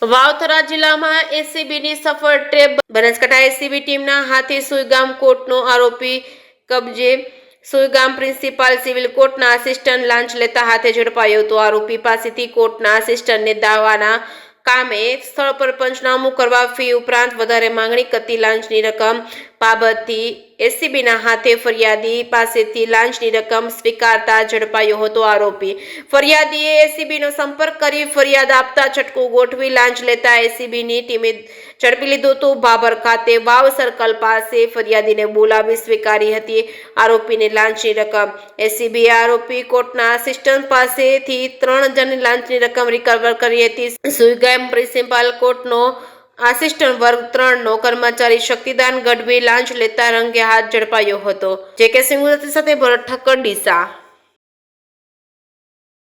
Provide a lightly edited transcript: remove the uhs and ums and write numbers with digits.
વાવથરા જિલ્લામાં એસીબીની સફળ trap, Banaskantha ACB ટીમના હાથે સુઈગામ કોર્ટનો આરોપી કબજે। સુઈગામ પ્રિન્સિપાલ સિવિલ કોર્ટના આસિસ્ટન્ટ લાંચ લેતા હાથે ઝડપાયો હતો। આરોપી પાસેથી કોર્ટના આસિસ્ટન્ટને દાવાના કામે સ્થળ પર પંચનામું કરવા ફી ઉપરાંત વધારે માંગણી કરતી લાંચની રકમ બાબતથી એસીબીના હાથે ફરિયાદી પાસેથી લાંચની રકમ સ્વીકારતા ઝડપાયો હતો। આરોપી ફરિયાદીએ એસીબીનો સંપર્ક કરી ફરિયાદ આપતા છટકું ગોઠવી લાંચ લેતા એસીબીની ટીમે ઝડપી લીધો હતો। બાબર ખાતે વાવ સર્કલ પાસે ફરિયાદીને બોલાવી સ્વીકારી હતી આરોપીને લાંચની રકમ। એસીબીએ આરોપી કોર્ટના આસિસ્ટન્ટ પાસેથી 3,000ની લાંચની રકમ રિકવર કરી હતી। સુઈગામ પ્રિન્સિપાલ કોર્ટનો આસિસ્ટન્ટ વર્ગ 3નો કર્મચારી શક્તિદાન ગઢવી લાંચ લેતા રંગે હાથ ઝડપાયો હતો। જે કે સિંહ સાથે ભરત ઠક્કર ડીસા।